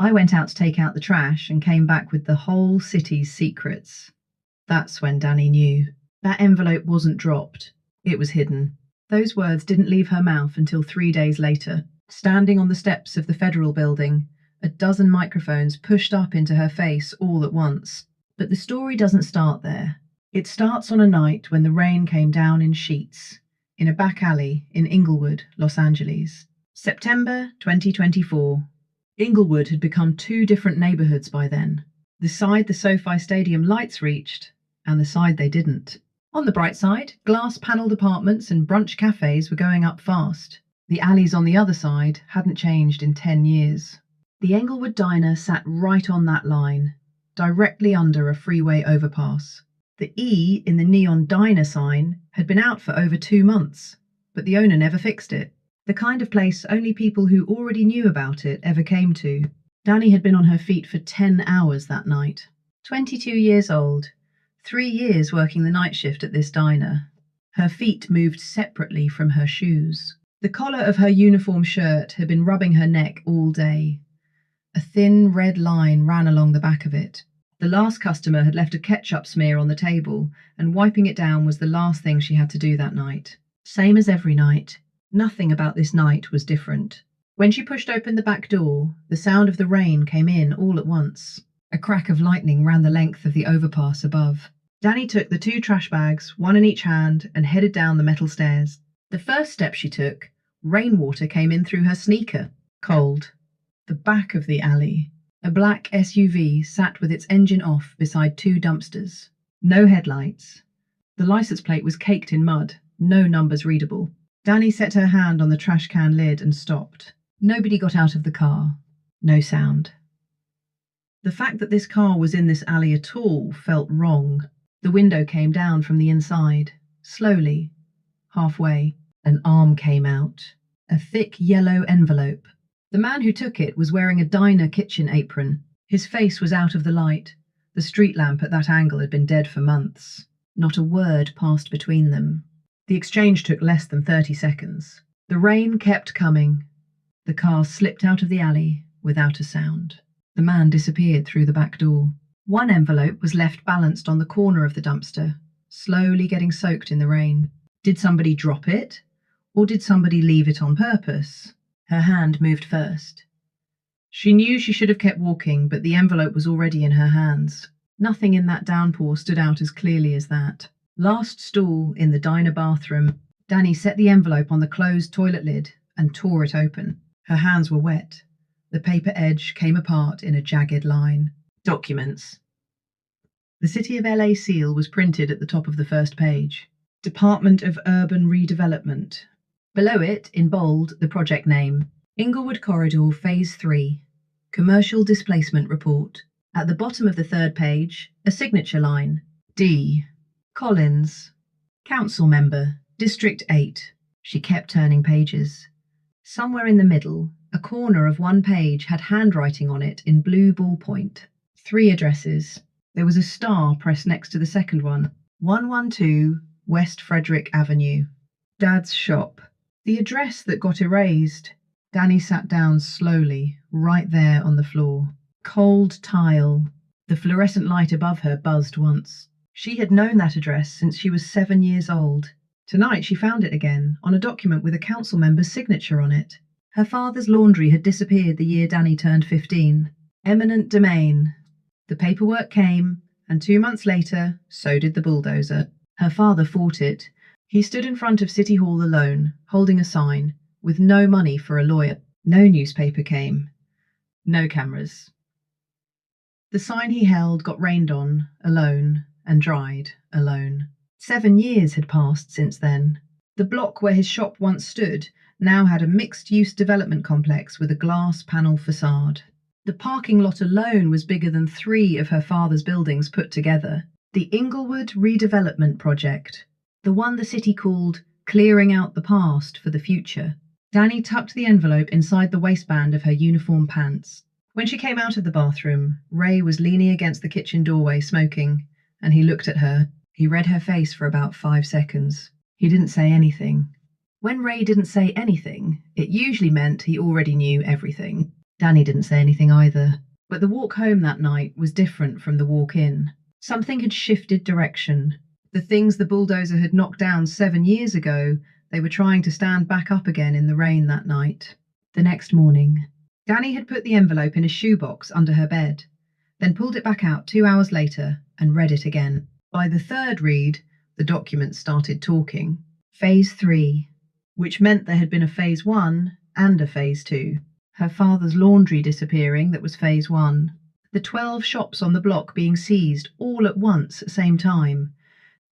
I went out to take out the trash and came back with the whole city's secrets. That's when Danny knew. That envelope wasn't dropped. It was hidden. Those words didn't leave her mouth until 3 days later. Standing on the steps of the federal building, a dozen microphones pushed up into her face all at once. But the story doesn't start there. It starts on a night when the rain came down in sheets, in a back alley in Englewood, Los Angeles. September 2024. Englewood had become two different neighborhoods by then. The side the SoFi Stadium lights reached, and the side they didn't. On the bright side, glass-panelled apartments and brunch cafes were going up fast. The alleys on the other side hadn't changed in 10 years. The Englewood Diner sat right on that line, directly under a freeway overpass. The E in the neon diner sign had been out for over 2 months, but the owner never fixed it. The kind of place only people who already knew about it ever came to. Danny had been on her feet for 10 hours that night. 22 years old, 3 years working the night shift at this diner. Her feet moved separately from her shoes. The collar of her uniform shirt had been rubbing her neck all day. A thin red line ran along the back of it. The last customer had left a ketchup smear on the table, and wiping it down was the last thing she had to do that night. Same as every night. Nothing about this night was different. When she pushed open the back door, the sound of the rain came in all at once. A crack of lightning ran the length of the overpass above. Danny took the 2 trash bags, one in each hand, and headed down the metal stairs. The first step she took, rainwater came in through her sneaker. Cold. The back of the alley. A black SUV sat with its engine off beside 2 dumpsters. No headlights. The license plate was caked in mud, no numbers readable. Danny set her hand on the trash can lid and stopped. Nobody got out of the car. No sound. The fact that this car was in this alley at all felt wrong. The window came down from the inside, slowly, halfway. An arm came out. A thick yellow envelope. The man who took it was wearing a diner kitchen apron. His face was out of the light. The street lamp at that angle had been dead for months. Not a word passed between them. The exchange took less than 30 seconds. The rain kept coming. The car slipped out of the alley without a sound. The man disappeared through the back door. One envelope was left balanced on the corner of the dumpster, slowly getting soaked in the rain. Did somebody drop it? Or did somebody leave it on purpose? Her hand moved first. She knew she should have kept walking, but the envelope was already in her hands. Nothing in that downpour stood out as clearly as that. Last stall in the diner bathroom. Danny set the envelope on the closed toilet lid and tore it open. Her hands were wet. The paper edge came apart in a jagged line. Documents. The City of LA seal was printed at the top of the first page. Department of Urban Redevelopment. Below it, in bold, the project name. Englewood Corridor Phase 3. Commercial Displacement Report. At the bottom of the third page, a signature line. D. Collins. Council Member, District 8. She kept turning pages. Somewhere in the middle, a corner of one page had handwriting on it in blue ballpoint. 3 addresses. There was a star pressed next to the second one. 112 West Frederick Avenue. Dad's shop. The address that got erased. Danny sat down slowly, right there on the floor. Cold tile. The fluorescent light above her buzzed once. She had known that address since she was 7 years old. Tonight she found it again, on a document with a council member's signature on it. Her father's laundry had disappeared the year Danny turned 15. Eminent domain. The paperwork came, and 2 months later, so did the bulldozer. Her father fought it. He stood in front of City Hall alone, holding a sign, with no money for a lawyer. No newspaper came. No cameras. The sign he held got rained on, alone, and dried, alone. 7 years had passed since then. The block where his shop once stood now had a mixed-use development complex with a glass panel facade. The parking lot alone was bigger than 3 of her father's buildings put together. The Englewood Redevelopment Project. The one the city called Clearing Out the Past for the Future. Danny tucked the envelope inside the waistband of her uniform pants. When she came out of the bathroom, Ray was leaning against the kitchen doorway smoking, and he looked at her. He read her face for about 5 seconds. He didn't say anything. When Ray didn't say anything, it usually meant he already knew everything. Danny didn't say anything either, but the walk home that night was different from the walk in. Something had shifted direction. The things the bulldozer had knocked down 7 years ago, they were trying to stand back up again in the rain that night. The next morning, Danny had put the envelope in a shoebox under her bed, then pulled it back out 2 hours later and read it again. By the third read, the documents started talking. Phase 3, which meant there had been a Phase 1 and a Phase 2. Her father's laundry disappearing, that was Phase 1. The 12 shops on the block being seized all at once at the same time.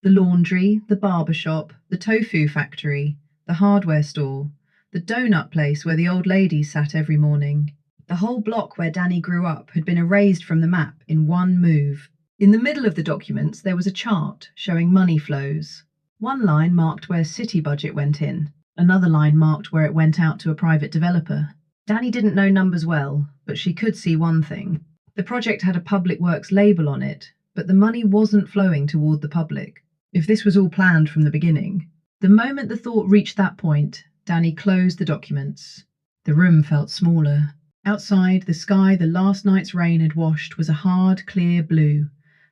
The laundry, the barber shop, the tofu factory, the hardware store, the donut place where the old ladies sat every morning. The whole block where Danny grew up had been erased from the map in one move. In the middle of the documents, there was a chart showing money flows. One line marked where city budget went in, another line marked where it went out to a private developer. Danny didn't know numbers well, but she could see one thing. The project had a public works label on it, but the money wasn't flowing toward the public. If this was all planned from the beginning. The moment the thought reached that point, Danny closed the documents. The room felt smaller. Outside, the sky the last night's rain had washed was a hard, clear blue,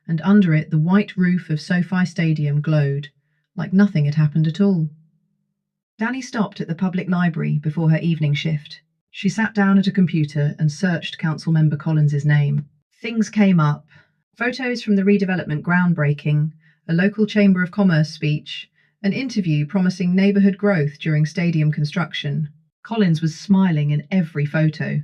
and under it the white roof of SoFi Stadium glowed, like nothing had happened at all. Danny stopped at the public library before her evening shift. She sat down at a computer and searched Councilmember Collins's name. Things came up. Photos from the redevelopment groundbreaking, a local Chamber of Commerce speech, an interview promising neighbourhood growth during stadium construction. Collins was smiling in every photo.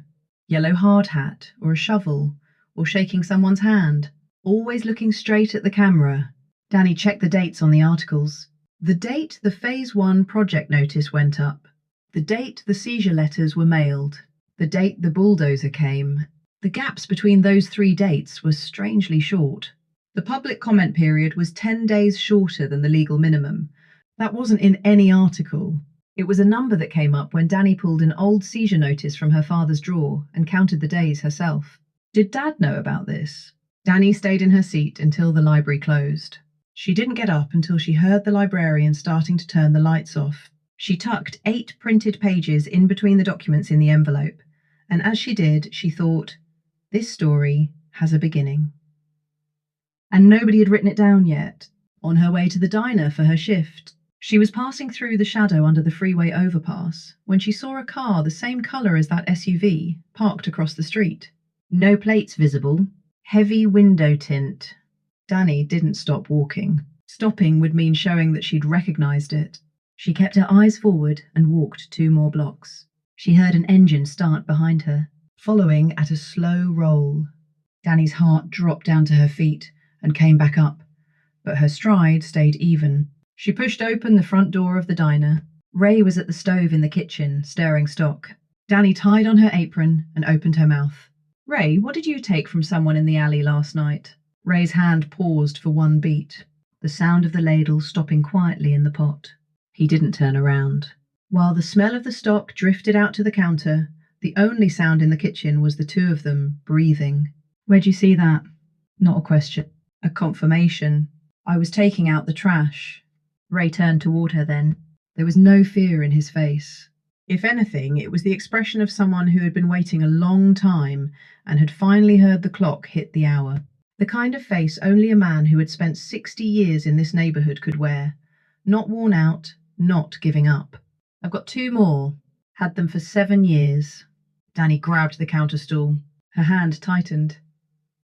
Yellow hard hat, or a shovel, or shaking someone's hand, always looking straight at the camera. Danny checked the dates on the articles. The date the Phase 1 project notice went up. The date the seizure letters were mailed. The date the bulldozer came. The gaps between those 3 dates were strangely short. The public comment period was 10 days shorter than the legal minimum. That wasn't in any article. It was a number that came up when Danny pulled an old seizure notice from her father's drawer and counted the days herself. Did Dad know about this? Danny stayed in her seat until the library closed. She didn't get up until she heard the librarian starting to turn the lights off. She tucked 8 printed pages in between the documents in the envelope, and as she did, she thought, this story has a beginning. And nobody had written it down yet. On her way to the diner for her shift, she was passing through the shadow under the freeway overpass when she saw a car the same colour as that SUV parked across the street. No plates visible, heavy window tint. Danny didn't stop walking. Stopping would mean showing that she'd recognised it. She kept her eyes forward and walked 2 more blocks. She heard an engine start behind her, following at a slow roll. Danny's heart dropped down to her feet and came back up, but her stride stayed even. She pushed open the front door of the diner. Ray was at the stove in the kitchen, stirring stock. Danny tied on her apron and opened her mouth. Ray, what did you take from someone in the alley last night? Ray's hand paused for 1 beat, the sound of the ladle stopping quietly in the pot. He didn't turn around. While the smell of the stock drifted out to the counter, the only sound in the kitchen was the 2 of them breathing. Where'd you see that? Not a question. A confirmation. I was taking out the trash. Ray turned toward her then. There was no fear in his face. If anything, it was the expression of someone who had been waiting a long time and had finally heard the clock hit the hour. The kind of face only a man who had spent 60 years in this neighbourhood could wear. Not worn out, not giving up. I've got 2 more. Had them for 7 years. Danny grabbed the counter stool. Her hand tightened.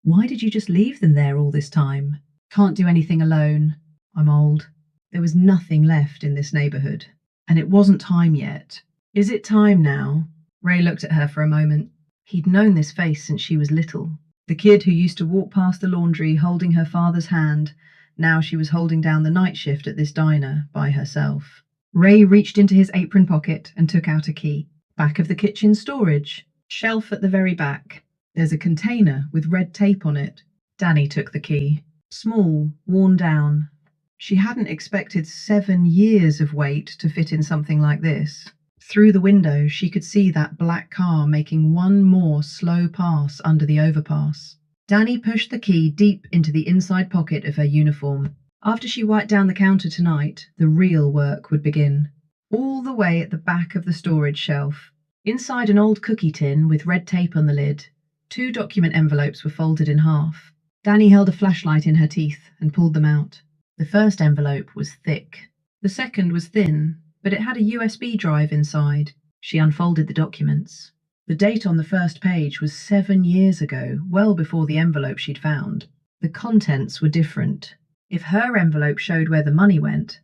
Why did you just leave them there all this time? Can't do anything alone. I'm old. There was nothing left in this neighbourhood. And it wasn't time yet. Is it time now? Ray looked at her for a moment. He'd known this face since she was little. The kid who used to walk past the laundry holding her father's hand. Now she was holding down the night shift at this diner by herself. Ray reached into his apron pocket and took out a key. Back of the kitchen storage. Shelf at the very back. There's a container with red tape on it. Danny took the key. Small, worn down. She hadn't expected 7 years of weight to fit in something like this. Through the window, she could see that black car making one more slow pass under the overpass. Danny pushed the key deep into the inside pocket of her uniform. After she wiped down the counter tonight, the real work would begin. All the way at the back of the storage shelf. Inside an old cookie tin with red tape on the lid, 2 document envelopes were folded in half. Danny held a flashlight in her teeth and pulled them out. The first envelope was thick. The second was thin, but it had a USB drive inside. She unfolded the documents. The date on the first page was 7 years ago, well before the envelope she'd found. The contents were different. If her envelope showed where the money went,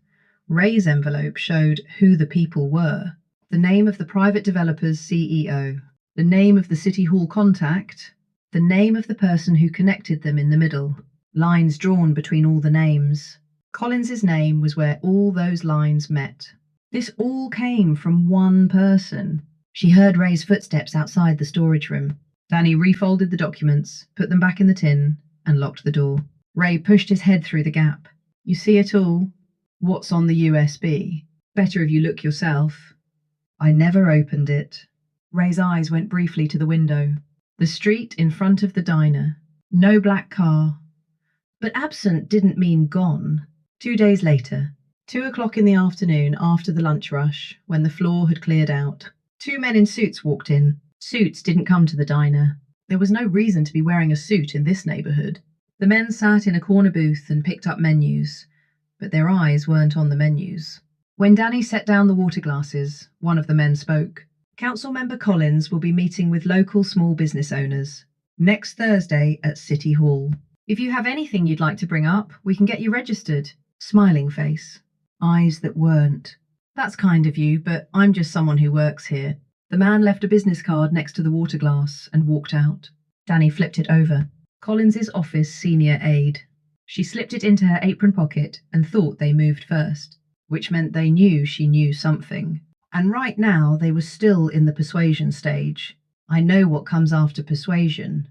Ray's envelope showed who the people were. The name of the private developer's CEO, the name of the City Hall contact, the name of the person who connected them in the middle, lines drawn between all the names. Collins's name was where all those lines met. This all came from one person. She heard Ray's footsteps outside the storage room. Danny refolded the documents, put them back in the tin, and locked the door. Ray pushed his head through the gap. You see it all? What's on the USB? Better if you look yourself. I never opened it. Ray's eyes went briefly to the window. The street in front of the diner. No black car. But absent didn't mean gone. 2 days later, 2 o'clock in the afternoon after the lunch rush, when the floor had cleared out, 2 men in suits walked in. Suits didn't come to the diner. There was no reason to be wearing a suit in this neighborhood. The men sat in a corner booth and picked up menus, but their eyes weren't on the menus. When Danny set down the water glasses, one of the men spoke. Councilmember Collins will be meeting with local small business owners next Thursday at City Hall. If you have anything you'd like to bring up, we can get you registered. Smiling face. Eyes that weren't. That's kind of you, but I'm just someone who works here. The man left a business card next to the water glass and walked out. Danny flipped it over. Collins's office senior aide. She slipped it into her apron pocket and thought they moved first, which meant they knew she knew something. And right now they were still in the persuasion stage. I know what comes after persuasion.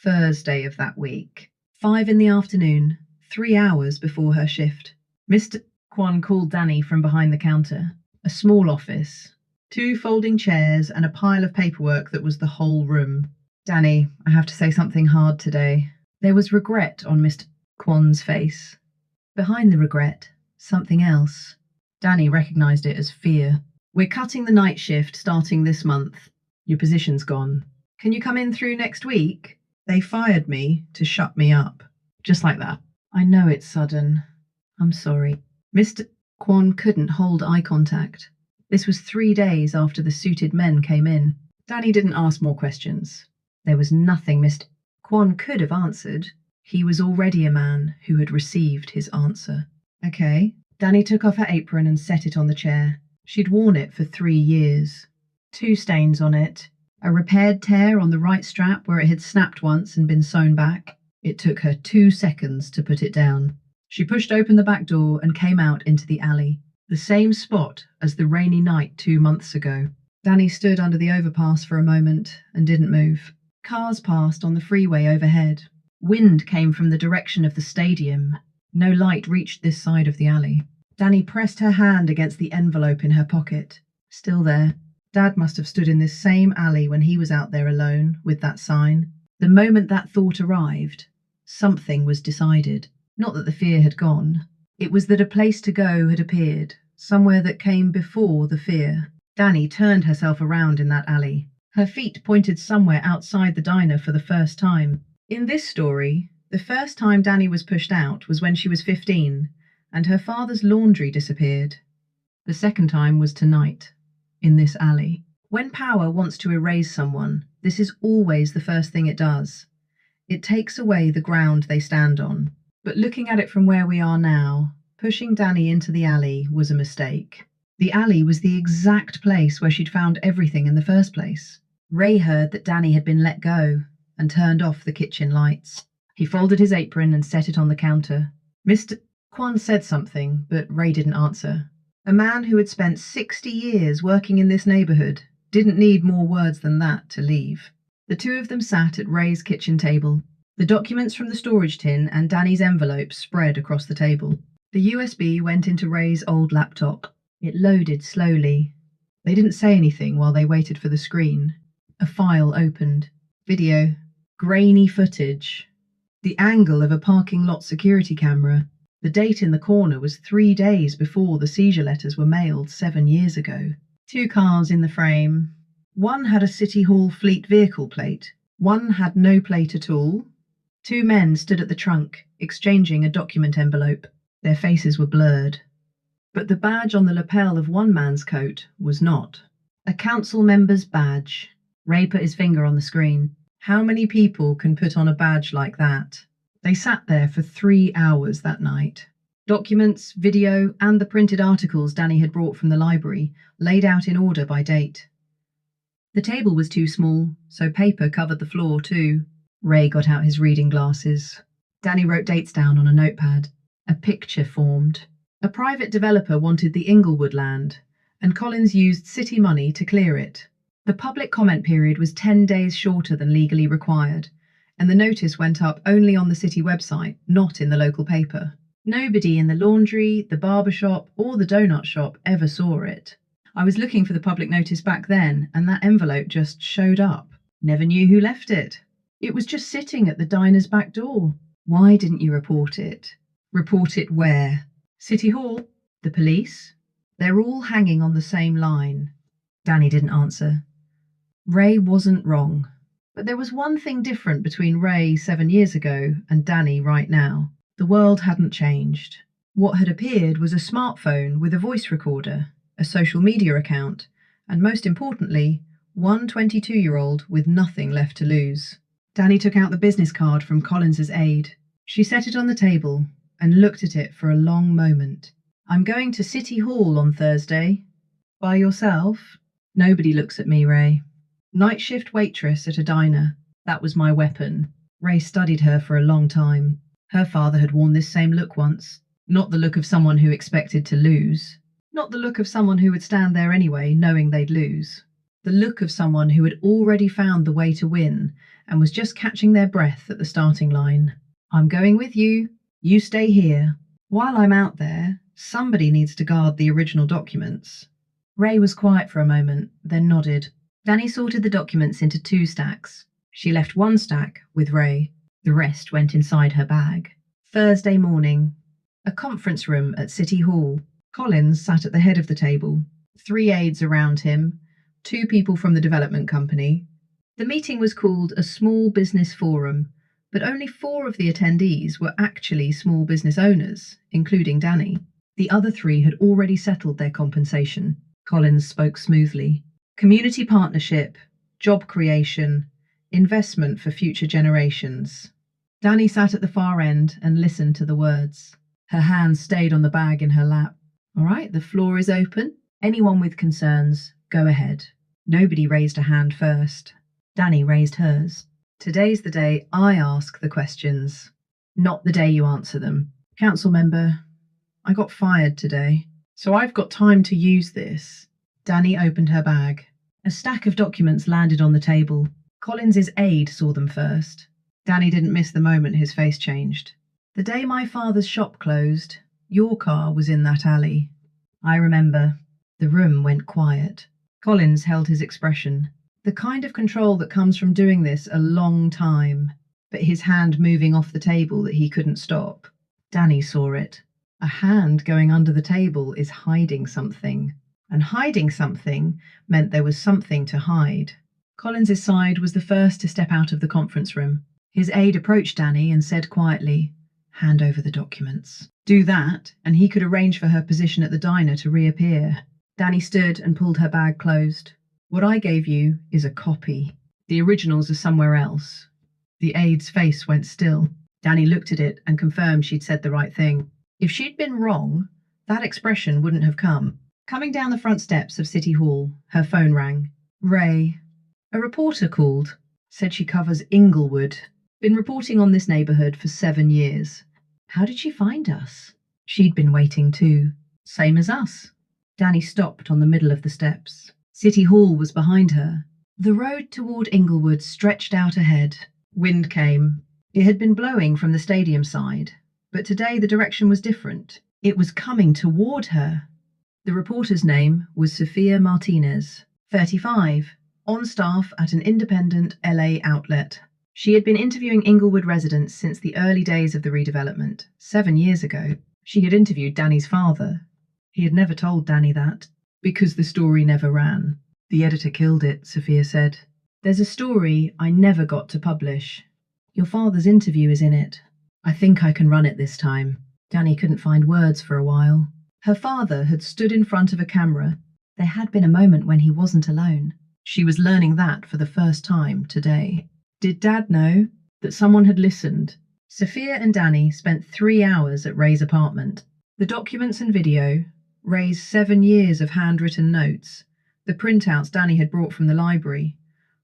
Thursday of that week. 5 in the afternoon, 3 hours before her shift. Mr. Kwan called Danny from behind the counter. A small office. 2 folding chairs and a pile of paperwork that was the whole room. Danny, I have to say something hard today. There was regret on Mr. Kwan's face. Behind the regret, something else. Danny recognized it as fear. We're cutting the night shift starting this month. Your position's gone. Can you come in through next week? They fired me to shut me up. Just like that. I know it's sudden. I'm sorry. Mr. Kwan couldn't hold eye contact. This was 3 days after the suited men came in. Danny didn't ask more questions. There was nothing Mr. Kwan could have answered. He was already a man who had received his answer. Okay. Danny took off her apron and set it on the chair. She'd worn it for 3 years. 2 stains on it. A repaired tear on the right strap where it had snapped once and been sewn back. It took her 2 seconds to put it down. She pushed open the back door and came out into the alley. The same spot as the rainy night 2 months ago. Danny stood under the overpass for a moment and didn't move. Cars passed on the freeway overhead. Wind came from the direction of the stadium. No light reached this side of the alley. Danny pressed her hand against the envelope in her pocket. Still there. Dad must have stood in this same alley when he was out there alone with that sign. The moment that thought arrived, something was decided. Not that the fear had gone. It was that a place to go had appeared, somewhere that came before the fear. Danny turned herself around in that alley. Her feet pointed somewhere outside the diner for the first time. In this story, the first time Danny was pushed out was when she was 15, and her father's laundry disappeared. The second time was tonight, in this alley. When power wants to erase someone, this is always the first thing it does. It takes away the ground they stand on. But looking at it from where we are now, pushing Danny into the alley was a mistake. The alley was the exact place where she'd found everything in the first place. Ray heard that Danny had been let go and turned off the kitchen lights. He folded his apron and set it on the counter. Mr. Kwan said something, but Ray didn't answer. A man who had spent 60 years working in this neighborhood didn't need more words than that to leave. The 2 of them sat at Ray's kitchen table. The documents from the storage tin and Danny's envelope spread across the table. The USB went into Ray's old laptop. It loaded slowly. They didn't say anything while they waited for the screen. A file opened. Video. Grainy footage. The angle of a parking lot security camera. The date in the corner was 3 days before the seizure letters were mailed 7 years ago. 2 cars in the frame. One had a City Hall fleet vehicle plate. One had no plate at all. Two men stood at the trunk, exchanging a document envelope. Their faces were blurred. But the badge on the lapel of one man's coat was not. A council member's badge. Ray put his finger on the screen. How many people can put on a badge like that? They sat there for 3 hours that night. Documents, video, and the printed articles Danny had brought from the library, laid out in order by date. The table was too small, so paper covered the floor too. Ray got out his reading glasses. Danny wrote dates down on a notepad. A picture formed. A private developer wanted the Englewood land, and Collins used city money to clear it. The public comment period was 10 days shorter than legally required, and the notice went up only on the city website, not in the local paper. Nobody in the laundry, the barber shop, or the donut shop ever saw it. I was looking for the public notice back then, and that envelope just showed up. Never knew who left it. It was just sitting at the diner's back door. Why didn't you report it? Report it where? City Hall? The police? They're all hanging on the same line. Danny didn't answer. Ray wasn't wrong. But there was one thing different between Ray 7 years ago and Danny right now. The world hadn't changed. What had appeared was a smartphone with a voice recorder, a social media account, and most importantly, one 22-year-old with nothing left to lose. Danny took out the business card from Collins's aide. She set it on the table and looked at it for a long moment. I'm going to City Hall on Thursday. By yourself? Nobody looks at me, Ray. Night shift waitress at a diner. That was my weapon. Ray studied her for a long time. Her father had worn this same look once. Not the look of someone who expected to lose. Not the look of someone who would stand there anyway, knowing they'd lose. The look of someone who had already found the way to win and was just catching their breath at the starting line. I'm going with you. You stay here. While I'm out there, somebody needs to guard the original documents. Ray was quiet for a moment, then nodded. Danny sorted the documents into 2 stacks. She left 1 stack with Ray. The rest went inside her bag. Thursday morning. A conference room at City Hall. Collins sat at the head of the table. 3 aides around him. 2 people from the development company. The meeting was called a small business forum, but only 4 of the attendees were actually small business owners, including Danny. The other 3 had already settled their compensation. Collins spoke smoothly. Community partnership, job creation, investment for future generations. Danny sat at the far end and listened to the words. Her hands stayed on the bag in her lap. All right, the floor is open. Anyone with concerns, go ahead. Nobody raised a hand first. Danny raised hers. Today's the day I ask the questions, not the day you answer them. Council member, I got fired today, so I've got time to use this. Danny opened her bag. A stack of documents landed on the table. Collins's aide saw them first. Danny didn't miss the moment his face changed. The day my father's shop closed, your car was in that alley. I remember. The room went quiet. Collins held his expression. The kind of control that comes from doing this a long time, but his hand moving off the table that he couldn't stop. Danny saw it. A hand going under the table is hiding something. And hiding something meant there was something to hide. Collins's side was the first to step out of the conference room. His aide approached Danny and said quietly, "Hand over the documents." Do that, and he could arrange for her position at the diner to reappear. Danny stood and pulled her bag closed. What I gave you is a copy. The originals are somewhere else. The aide's face went still. Danny looked at it and confirmed she'd said the right thing. If she'd been wrong, that expression wouldn't have come. Coming down the front steps of City Hall, her phone rang. Ray. A reporter called. Said she covers Englewood. Been reporting on this neighbourhood for 7 years. How did she find us? She'd been waiting too. Same as us. Danny stopped on the middle of the steps. City Hall was behind her. The road toward Englewood stretched out ahead. Wind came. It had been blowing from the stadium side, but today the direction was different. It was coming toward her. The reporter's name was Sophia Martinez, 35, on staff at an independent LA outlet. She had been interviewing Englewood residents since the early days of the redevelopment, 7 years ago. She had interviewed Danny's father. He had never told Danny that, because the story never ran. The editor killed it, Sophia said. There's a story I never got to publish. Your father's interview is in it. I think I can run it this time. Danny couldn't find words for a while. Her father had stood in front of a camera. There had been a moment when he wasn't alone. She was learning that for the first time today. Did Dad know that someone had listened? Sophia and Danny spent 3 hours at Ray's apartment. The documents and video, Ray's 7 years of handwritten notes, the printouts Danny had brought from the library,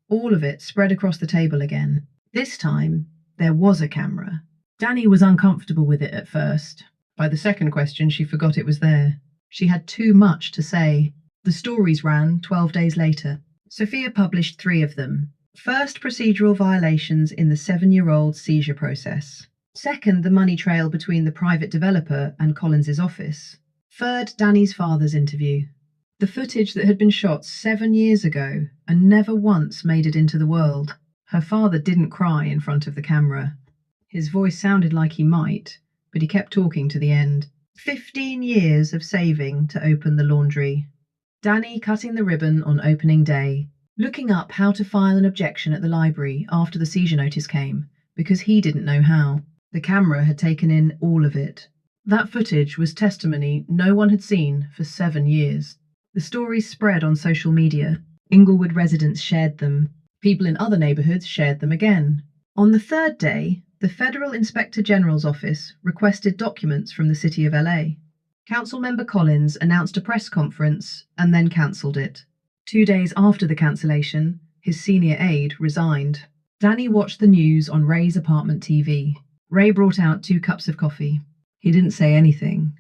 all of it spread across the table again. This time, there was a camera. Danny was uncomfortable with it at first. By the second question, she forgot it was there. She had too much to say. The stories ran 12 days later. Sophia published 3 of them. First, procedural violations in the 7-year-old seizure process. Second, the money trail between the private developer and Collins's office. Third, Danny's father's interview. The footage that had been shot 7 years ago and never once made it into the world. Her father didn't cry in front of the camera. His voice sounded like he might, but he kept talking to the end. 15 years of saving to open the laundry. Danny cutting the ribbon on opening day. Looking up how to file an objection at the library after the seizure notice came, because he didn't know how. The camera had taken in all of it. That footage was testimony no one had seen for 7 years. The stories spread on social media. Englewood residents shared them. People in other neighbourhoods shared them again. On the 3rd day, the Federal Inspector General's office requested documents from the City of LA. Councilmember Collins announced a press conference and then cancelled it. 2 days after the cancellation, his senior aide resigned. Danny watched the news on Ray's apartment TV. Ray brought out 2 cups of coffee. He didn't say anything.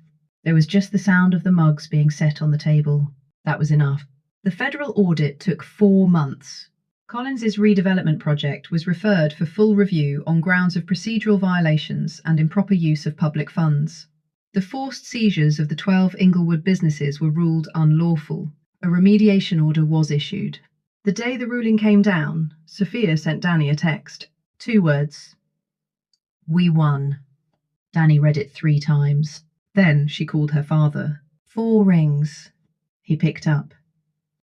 There was just the sound of the mugs being set on the table. That was enough. The federal audit took 4 months. Collins's redevelopment project was referred for full review on grounds of procedural violations and improper use of public funds. The forced seizures of the 12 Englewood businesses were ruled unlawful. A remediation order was issued. The day the ruling came down, Sophia sent Danny a text. 2 words. We won. Danny read it 3 times. Then she called her father. 4 rings. He picked up.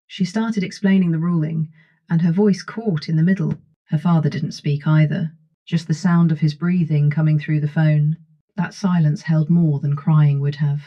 She started explaining the ruling, and her voice caught in the middle. Her father didn't speak either, just the sound of his breathing coming through the phone. That silence held more than crying would have.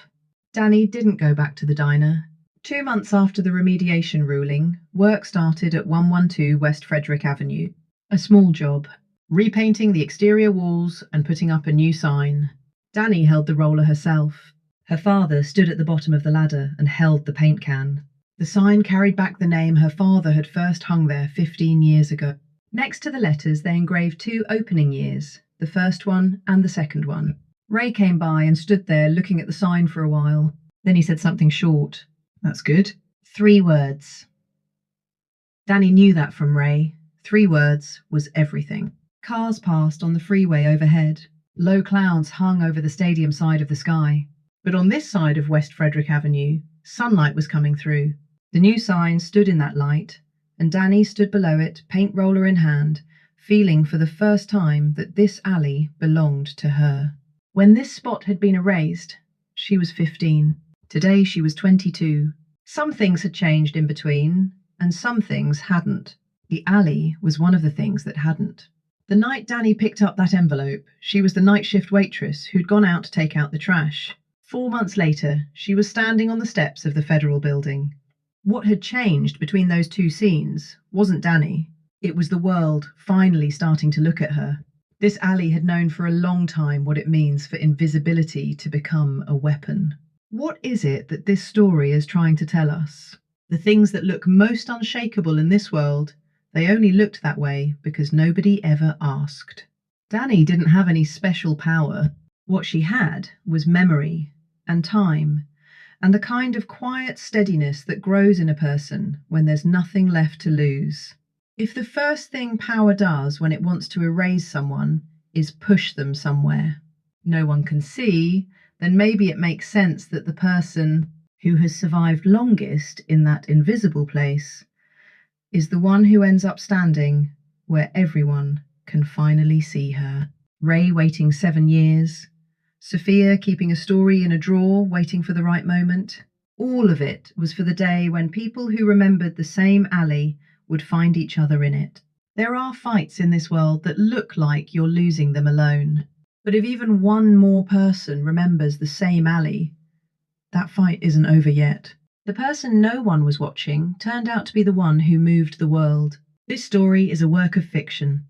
Danny didn't go back to the diner. 2 months after the remediation ruling, work started at 112 West Frederick Avenue. A small job, repainting the exterior walls and putting up a new sign. Danny held the roller herself. Her father stood at the bottom of the ladder and held the paint can. The sign carried back the name her father had first hung there 15 years ago. Next to the letters, they engraved 2 opening years, the first one and the second one. Ray came by and stood there looking at the sign for a while. Then he said something short. That's good. 3 words. Danny knew that from Ray. 3 words was everything. Cars passed on the freeway overhead. Low clouds hung over the stadium side of the sky. But on this side of West Frederick Avenue, sunlight was coming through. The new sign stood in that light, and Danny stood below it, paint roller in hand, feeling for the first time that this alley belonged to her. When this spot had been erased, she was 15. Today she was 22. Some things had changed in between, and some things hadn't. The alley was one of the things that hadn't. The night Danny picked up that envelope, she was the night shift waitress who'd gone out to take out the trash. 4 months later, she was standing on the steps of the federal building. What had changed between those 2 scenes wasn't Danny. It was the world finally starting to look at her. This alley had known for a long time what it means for invisibility to become a weapon. What is it that this story is trying to tell us? The things that look most unshakable in this world, they only looked that way because nobody ever asked. Danny didn't have any special power. What she had was memory and time, and the kind of quiet steadiness that grows in a person when there's nothing left to lose. If the first thing power does when it wants to erase someone is push them somewhere no one can see, then maybe it makes sense that the person who has survived longest in that invisible place is the one who ends up standing where everyone can finally see her. Ray waiting 7 years, Sophia keeping a story in a drawer waiting for the right moment. All of it was for the day when people who remembered the same alley would find each other in it. There are fights in this world that look like you're losing them alone. But if even one more person remembers the same alley, that fight isn't over yet. The person no one was watching turned out to be the one who moved the world. This story is a work of fiction.